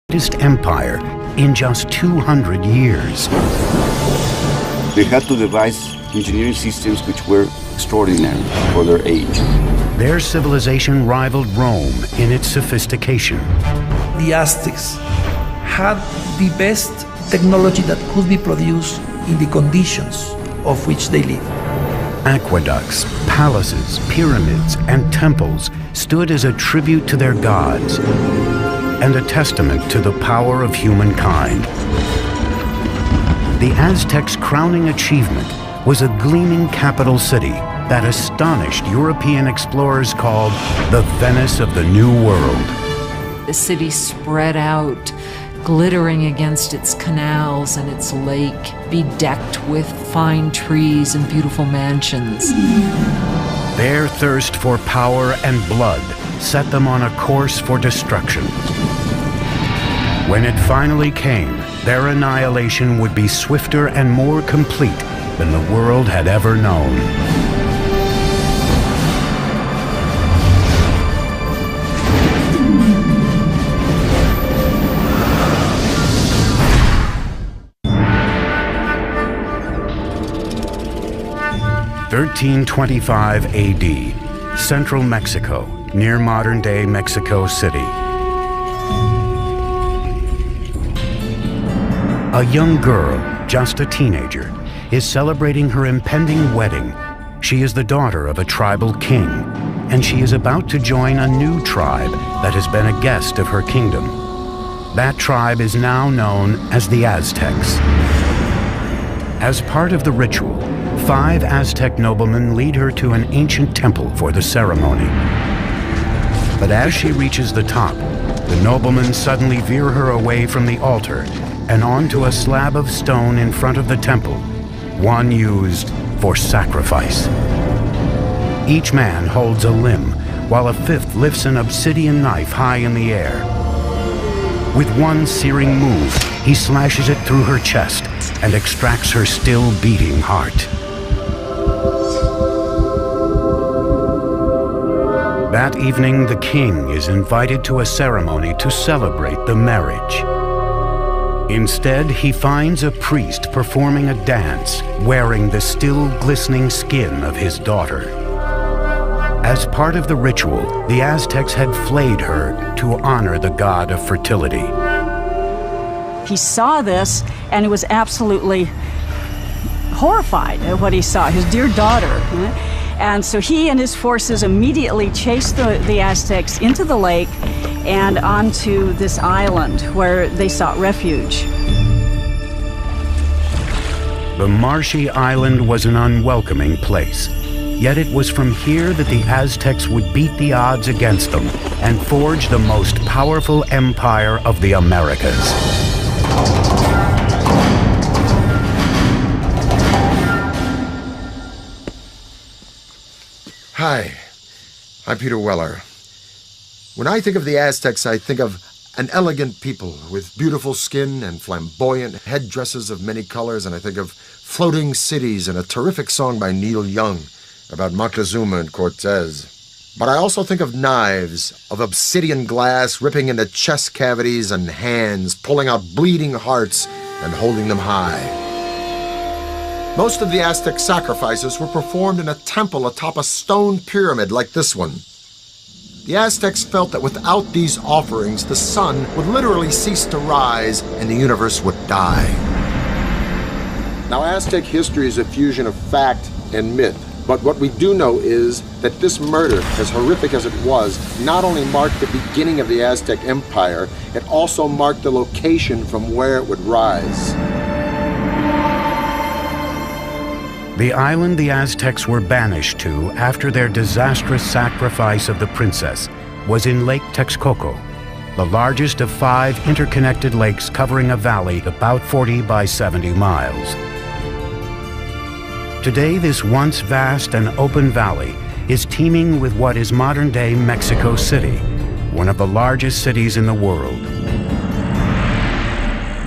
empire in just 200 years. They had to devise engineering systems which were extraordinary for their age. Their civilization rivaled Rome in its sophistication. The Aztecs had the best technology that could be produced in the conditions of which they lived. Aqueducts, palaces, pyramids, and temples stood as a tribute to their gods and a testament to the power of humankind. The Aztecs' crowning achievement was a gleaming capital city that astonished European explorers called the Venice of the New World. The city spread out, glittering against its canals and its lake, bedecked with fine trees and beautiful mansions. Their thirst for power and blood set them on a course for destruction. When it finally came, their annihilation would be swifter and more complete than the world had ever known. (1325 AD), central Mexico, near modern-day Mexico City. A young girl, just a teenager, is celebrating her impending wedding. She is the daughter of a tribal king, and she is about to join a new tribe that has been a guest of her kingdom. That tribe is now known as the Aztecs. As part of the ritual, 5 Aztec noblemen lead her to an ancient temple for the ceremony. But as she reaches the top, the noblemen suddenly veer her away from the altar and onto a slab of stone in front of the temple, one used for sacrifice. Each man holds a limb, while a 5th lifts an obsidian knife high in the air. With one searing move, he slashes it through her chest and extracts her still beating heart. That evening, the king is invited to a ceremony to celebrate the marriage. Instead, he finds a priest performing a dance, wearing the still glistening skin of his daughter. As part of the ritual, the Aztecs had flayed her to honor the god of fertility. He saw this and he was absolutely horrified at what he saw, his dear daughter. And so he and his forces immediately chased the Aztecs into the lake and onto this island where they sought refuge. The marshy island was an unwelcoming place. Yet it was from here that the Aztecs would beat the odds against them and forge the most powerful empire of the Americas. Hi, I'm Peter Weller. When I think of the Aztecs, I think of an elegant people with beautiful skin and flamboyant headdresses of many colors, and I think of floating cities and a terrific song by Neil Young about Moctezuma and Cortez. But I also think of knives, of obsidian glass ripping into chest cavities and hands, pulling out bleeding hearts and holding them high. Most of the Aztec sacrifices were performed in a temple atop a stone pyramid like this one. The Aztecs felt that without these offerings, the sun would literally cease to rise and the universe would die. Now, Aztec history is a fusion of fact and myth. But what we do know is that this murder, as horrific as it was, not only marked the beginning of the Aztec Empire, it also marked the location from where it would rise. The island the Aztecs were banished to after their disastrous sacrifice of the princess was in Lake Texcoco, the largest of 5 interconnected lakes covering a valley about 40 by 70 miles. Today, this once vast and open valley is teeming with what is modern-day Mexico City, one of the largest cities in the world.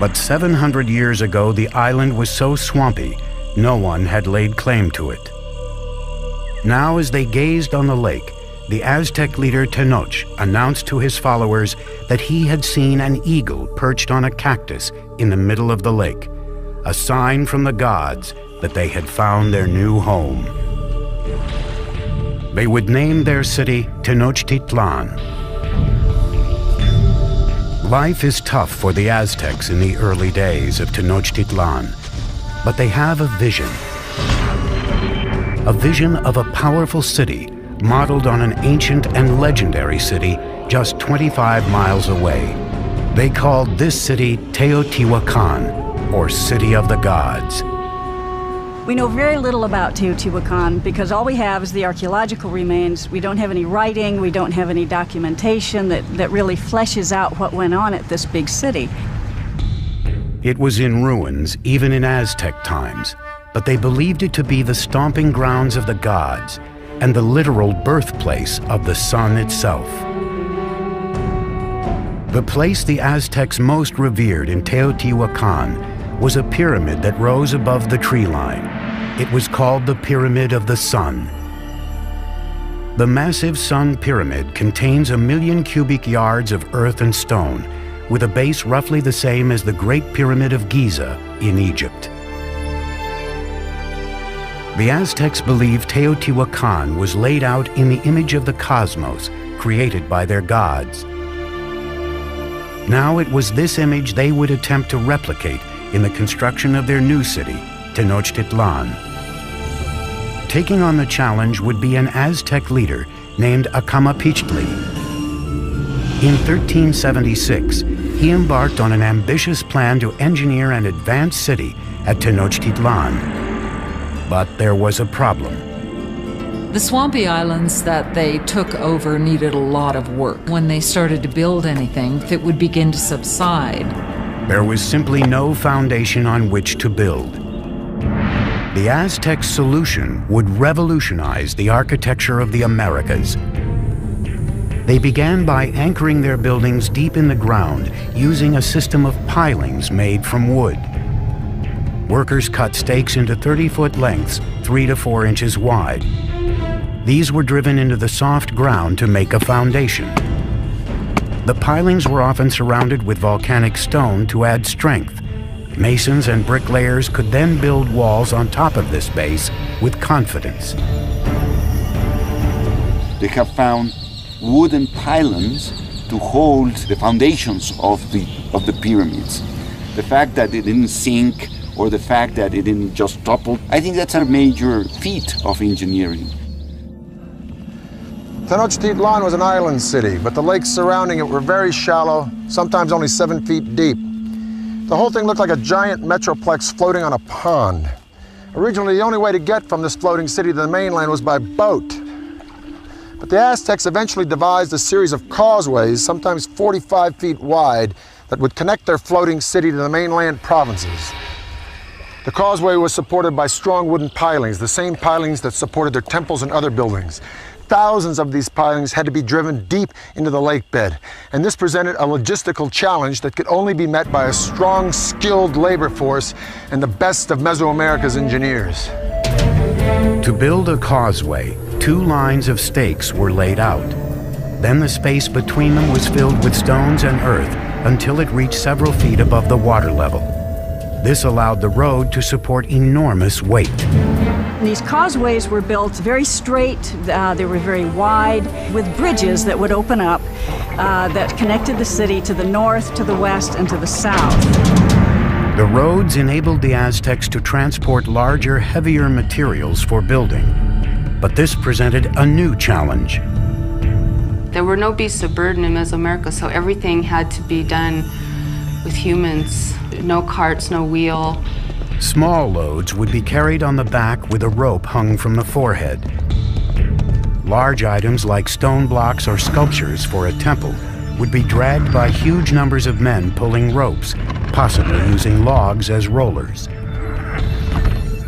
But 700 years ago, the island was so swampy, no one had laid claim to it. Now, as they gazed on the lake, the Aztec leader Tenoch announced to his followers that he had seen an eagle perched on a cactus in the middle of the lake, a sign from the gods that they had found their new home. They would name their city Tenochtitlan. Life is tough for the Aztecs in the early days of Tenochtitlan, but they have a vision of a powerful city modeled on an ancient and legendary city just 25 miles away. They called this city Teotihuacan, or City of the Gods. We know very little about Teotihuacan because all we have is the archaeological remains. We don't have any writing, we don't have any documentation that really fleshes out what went on at this big city. It was in ruins even in Aztec times, but they believed it to be the stomping grounds of the gods and the literal birthplace of the sun itself. The place the Aztecs most revered in Teotihuacan was a pyramid that rose above the tree line. It was called the Pyramid of the Sun. The massive Sun Pyramid contains 1 million cubic yards of earth and stone, with a base roughly the same as the Great Pyramid of Giza in Egypt. The Aztecs believed Teotihuacan was laid out in the image of the cosmos, created by their gods. Now it was this image they would attempt to replicate in the construction of their new city, Tenochtitlan. Taking on the challenge would be an Aztec leader named Acamapichtli. In 1376, he embarked on an ambitious plan to engineer an advanced city at Tenochtitlan. But there was a problem. The swampy islands that they took over needed a lot of work. When they started to build anything, it would begin to subside. There was simply no foundation on which to build. The Aztec solution would revolutionize the architecture of the Americas. They began by anchoring their buildings deep in the ground using a system of pilings made from wood. Workers cut stakes into 30-foot lengths, 3 to 4 inches wide. These were driven into the soft ground to make a foundation. The pilings were often surrounded with volcanic stone to add strength. Masons and bricklayers could then build walls on top of this base with confidence. They have found wooden pylons to hold the foundations of the pyramids. The fact that it didn't sink or the fact that it didn't just topple, I think that's a major feat of engineering. Tenochtitlan was an island city, but the lakes surrounding it were very shallow, sometimes only 7 feet deep. The whole thing looked like a giant metroplex floating on a pond. Originally, the only way to get from this floating city to the mainland was by boat. But the Aztecs eventually devised a series of causeways, sometimes 45 feet wide, that would connect their floating city to the mainland provinces. The causeway was supported by strong wooden pilings, the same pilings that supported their temples and other buildings. Thousands of these pilings had to be driven deep into the lake bed, and this presented a logistical challenge that could only be met by a strong, skilled labor force and the best of Mesoamerica's engineers. To build a causeway, 2 lines of stakes were laid out. Then the space between them was filled with stones and earth until it reached several feet above the water level. This allowed the road to support enormous weight. These causeways were built very straight, they were very wide, with bridges that would open up that connected the city to the north, to the west, and to the south. The roads enabled the Aztecs to transport larger, heavier materials for building. But this presented a new challenge. There were no beasts of burden in Mesoamerica, so everything had to be done with humans. No carts, no wheel. Small loads would be carried on the back with a rope hung from the forehead. Large items like stone blocks or sculptures for a temple would be dragged by huge numbers of men pulling ropes, possibly using logs as rollers.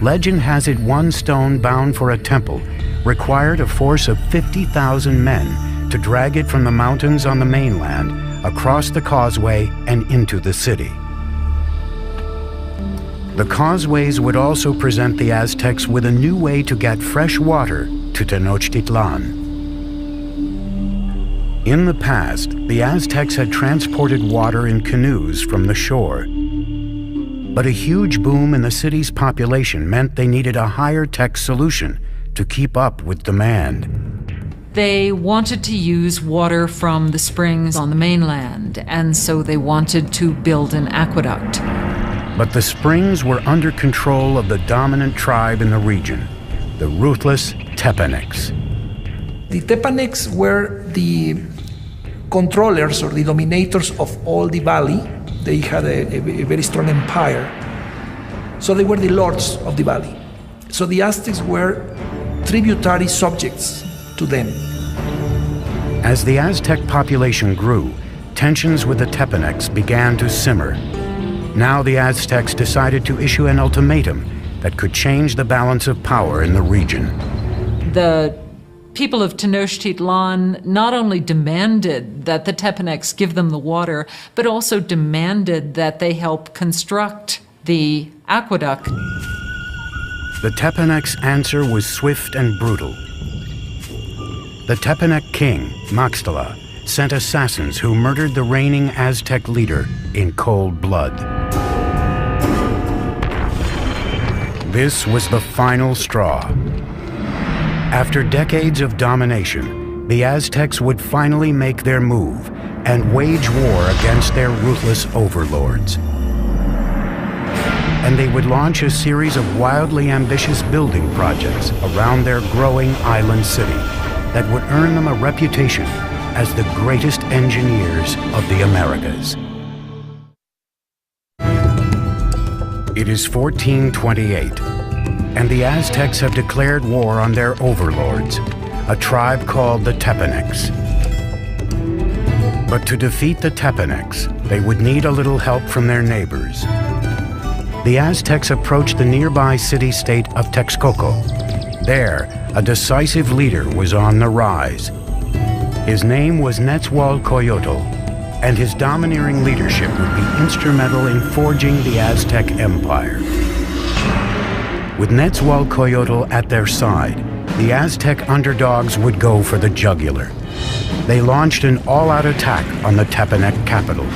Legend has it one stone bound for a temple required a force of 50,000 men to drag it from the mountains on the mainland across the causeway and into the city. The causeways would also present the Aztecs with a new way to get fresh water to Tenochtitlan. In the past, the Aztecs had transported water in canoes from the shore. But a huge boom in the city's population meant they needed a higher-tech solution to keep up with demand. They wanted to use water from the springs on the mainland, and so they wanted to build an aqueduct. But the springs were under control of the dominant tribe in the region, the ruthless Tepanecs. The Tepanecs were the controllers or the dominators of all the valley. They had a very strong empire. So they were the lords of the valley. So the Aztecs were tributary subjects to them. As the Aztec population grew, tensions with the Tepanecs began to simmer. Now the Aztecs decided to issue an ultimatum that could change the balance of power in the region. The people of Tenochtitlan not only demanded that the Tepanecs give them the water, but also demanded that they help construct the aqueduct. The Tepanecs' answer was swift and brutal. The Tepanec king, Maxtla, sent assassins who murdered the reigning Aztec leader in cold blood. This was the final straw. After decades of domination, the Aztecs would finally make their move and wage war against their ruthless overlords. And they would launch a series of wildly ambitious building projects around their growing island city that would earn them a reputation as the greatest engineers of the Americas. It is 1428, and the Aztecs have declared war on their overlords, a tribe called the Tepanecs. But to defeat the Tepanecs, they would need a little help from their neighbors. The Aztecs approached the nearby city-state of Texcoco. There, a decisive leader was on the rise. His name was Nezahualcoyotl, and his domineering leadership would be instrumental in forging the Aztec Empire. With Nezahualcoyotl at their side, the Aztec underdogs would go for the jugular. They launched an all-out attack on the Tepanec capital.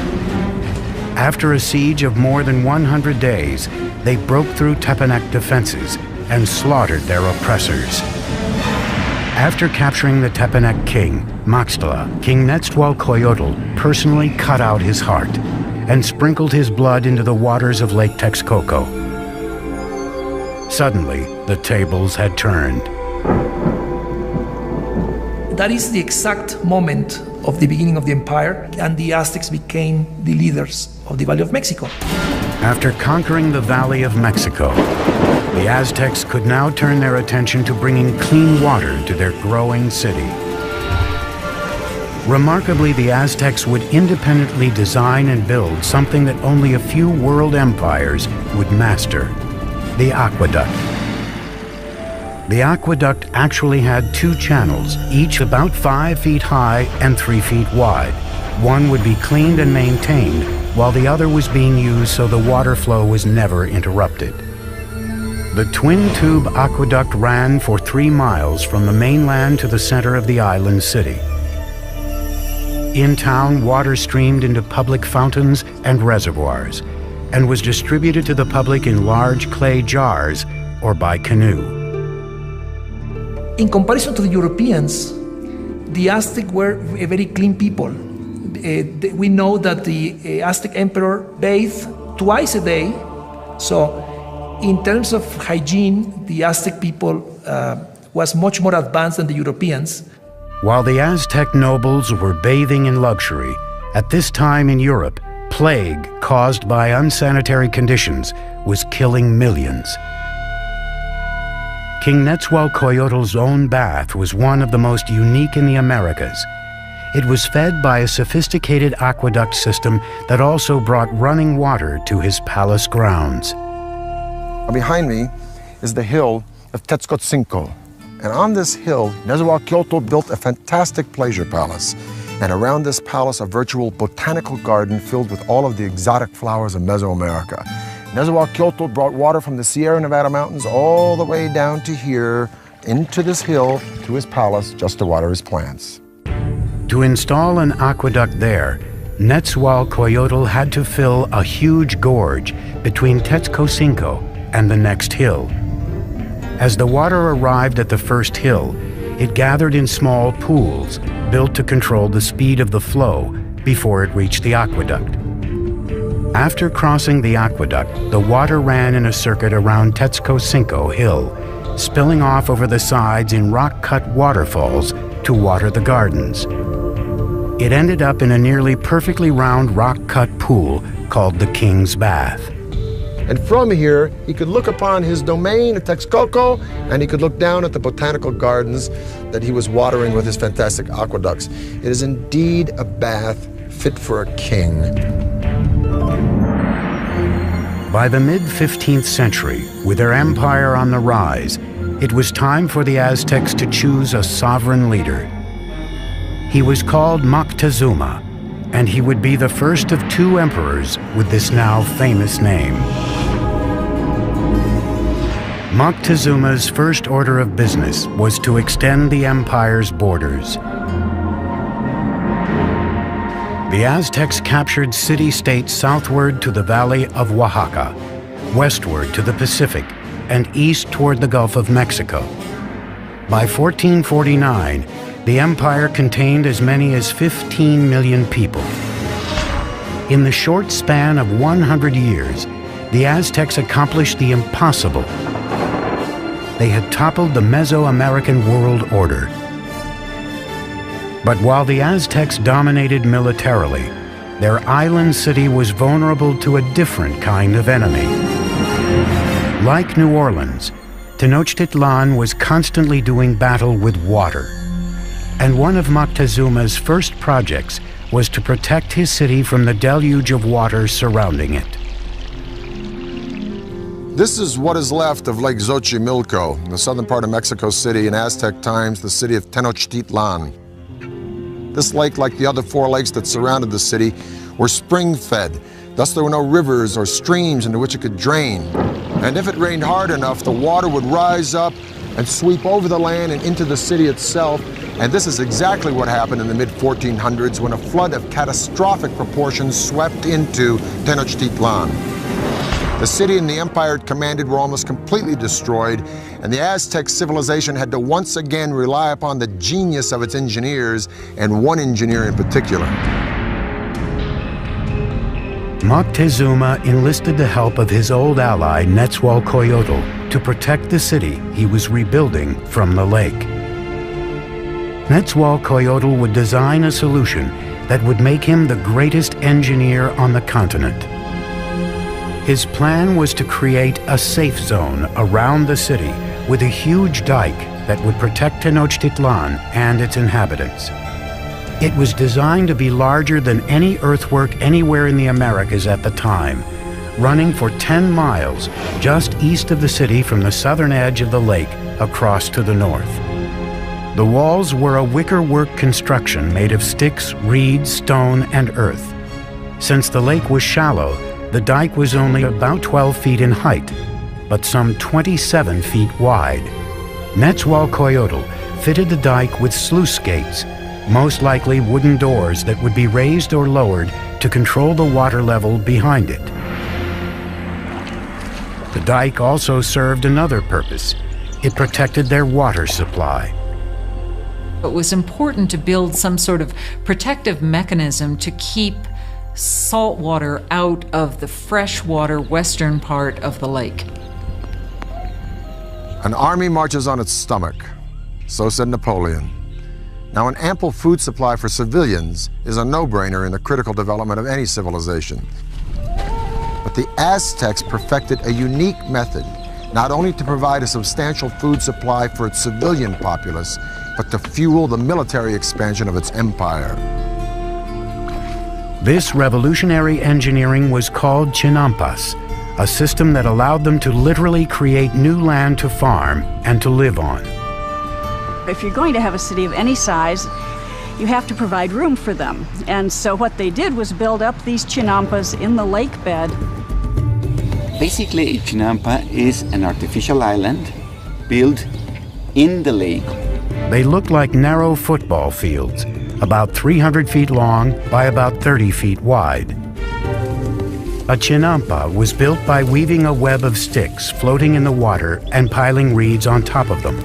After a siege of more than 100 days, they broke through Tepanec defenses and slaughtered their oppressors. After capturing the Tepanec king, Maxtla, King Nezahualcoyotl personally cut out his heart and sprinkled his blood into the waters of Lake Texcoco. Suddenly, the tables had turned. That is the exact moment of the beginning of the empire, and the Aztecs became the leaders of the Valley of Mexico. After conquering the Valley of Mexico, the Aztecs could now turn their attention to bringing clean water to their growing city. Remarkably, the Aztecs would independently design and build something that only a few world empires would master: the aqueduct. The aqueduct actually had two channels, each about 5 feet high and 3 feet wide. One would be cleaned and maintained, while the other was being used so the water flow was never interrupted. The twin-tube aqueduct ran for 3 miles from the mainland to the center of the island city. In town, water streamed into public fountains and reservoirs, and was distributed to the public in large clay jars or by canoe. In comparison to the Europeans, the Aztec were a very clean people. We know that the Aztec emperor bathed twice a day. So in terms of hygiene, the Aztec people was much more advanced than the Europeans. While the Aztec nobles were bathing in luxury, at this time in Europe, plague caused by unsanitary conditions was killing millions. King Nezahualcoyotl's own bath was one of the most unique in the Americas. It was fed by a sophisticated aqueduct system that also brought running water to his palace grounds. Behind me is the hill of Tetzcoatzinco. And on this hill, Nezahualcoyotl built a fantastic pleasure palace. And around this palace, a virtual botanical garden filled with all of the exotic flowers of Mesoamerica. Nezahualcoyotl brought water from the Sierra Nevada mountains all the way down to here, into this hill, to his palace, just to water his plants. To install an aqueduct there, Nezahualcoyotl had to fill a huge gorge between Tetzcocinco and the next hill. As the water arrived at the first hill, it gathered in small pools built to control the speed of the flow before it reached the aqueduct. After crossing the aqueduct, the water ran in a circuit around Tetzcocinco Hill, spilling off over the sides in rock-cut waterfalls to water the gardens. It ended up in a nearly perfectly round rock-cut pool called the King's Bath. And from here, he could look upon his domain at Texcoco, and he could look down at the botanical gardens that he was watering with his fantastic aqueducts. It is indeed a bath fit for a king. By the mid-15th century, with their empire on the rise, it was time for the Aztecs to choose a sovereign leader. He was called Moctezuma, and he would be the first of two emperors with this now famous name. Moctezuma's first order of business was to extend the empire's borders. The Aztecs captured city-states southward to the valley of Oaxaca, westward to the Pacific, and east toward the Gulf of Mexico. By 1449, the empire contained as many as 15 million people. In the short span of 100 years, the Aztecs accomplished the impossible. They had toppled the Mesoamerican world order. But while the Aztecs dominated militarily, their island city was vulnerable to a different kind of enemy. Like New Orleans, Tenochtitlan was constantly doing battle with water. And one of Moctezuma's first projects was to protect his city from the deluge of water surrounding it. This is what is left of Lake Xochimilco, in the southern part of Mexico City, in Aztec times, the city of Tenochtitlan. This lake, like the other four lakes that surrounded the city, were spring-fed. Thus, there were no rivers or streams into which it could drain. And if it rained hard enough, the water would rise up and sweep over the land and into the city itself. And this is exactly what happened in the mid-1400s when a flood of catastrophic proportions swept into Tenochtitlan. The city and the empire it commanded were almost completely destroyed, and the Aztec civilization had to once again rely upon the genius of its engineers, and one engineer in particular. Moctezuma enlisted the help of his old ally Nezahualcoyotl to protect the city he was rebuilding from the lake. Nezahualcoyotl would design a solution that would make him the greatest engineer on the continent. His plan was to create a safe zone around the city with a huge dike that would protect Tenochtitlan and its inhabitants. It was designed to be larger than any earthwork anywhere in the Americas at the time, running for 10 miles just east of the city from the southern edge of the lake across to the north. The walls were a wickerwork construction made of sticks, reeds, stone, and earth. Since the lake was shallow, the dike was only about 12 feet in height, but some 27 feet wide. Nezahualcoyotl fitted the dike with sluice gates, most likely wooden doors that would be raised or lowered to control the water level behind it. The dike also served another purpose. It protected their water supply. It was important to build some sort of protective mechanism to keep salt water out of the freshwater western part of the lake. An army marches on its stomach, so said Napoleon. Now, an ample food supply for civilians is a no-brainer in the critical development of any civilization. But the Aztecs perfected a unique method, not only to provide a substantial food supply for its civilian populace, but to fuel the military expansion of its empire. This revolutionary engineering was called Chinampas, a system that allowed them to literally create new land to farm and to live on. If you're going to have a city of any size, you have to provide room for them. And so what they did was build up these chinampas in the lake bed. Basically, a chinampa is an artificial island built in the lake. They looked like narrow football fields, about 300 feet long by about 30 feet wide. A chinampa was built by weaving a web of sticks floating in the water and piling reeds on top of them.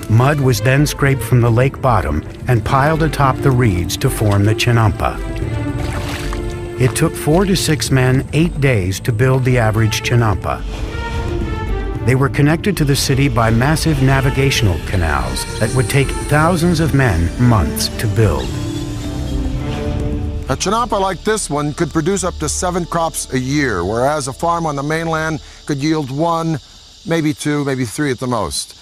Mud was then scraped from the lake bottom and piled atop the reeds to form the chinampa. It took 4 to 6 men 8 days to build the average chinampa. They were connected to the city by massive navigational canals that would take thousands of men months to build. A chinampa like this one could produce up to 7 crops a year, whereas a farm on the mainland could yield 1, maybe 2, maybe 3 at the most.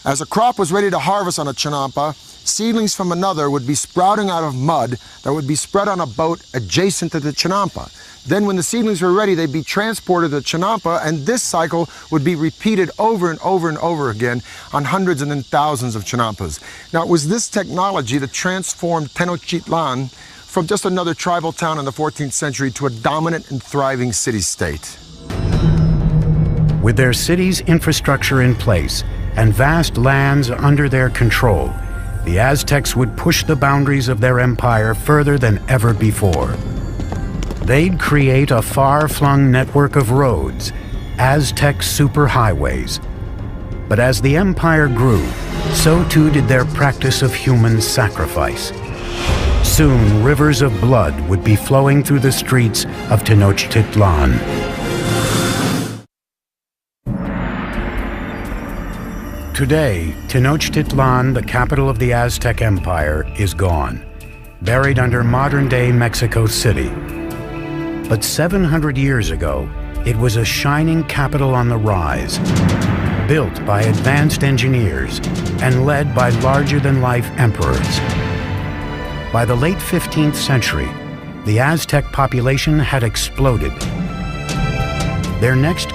As a crop was ready to harvest on a chinampa, seedlings from another would be sprouting out of mud that would be spread on a boat adjacent to the chinampa. Then when the seedlings were ready, they'd be transported to the chinampa, and this cycle would be repeated over and over and over again on hundreds and then thousands of chinampas. Now, it was this technology that transformed Tenochtitlan from just another tribal town in the 14th century to a dominant and thriving city-state. With their city's infrastructure in place and vast lands under their control, the Aztecs would push the boundaries of their empire further than ever before. They'd create a far-flung network of roads, Aztec superhighways. But as the empire grew, so too did their practice of human sacrifice. Soon, rivers of blood would be flowing through the streets of Tenochtitlan. Today, Tenochtitlan, the capital of the Aztec Empire, is gone, buried under modern-day Mexico City. But 700 years ago, it was a shining capital on the rise, built by advanced engineers and led by larger-than-life emperors. By the late 15th century, the Aztec population had exploded. Their next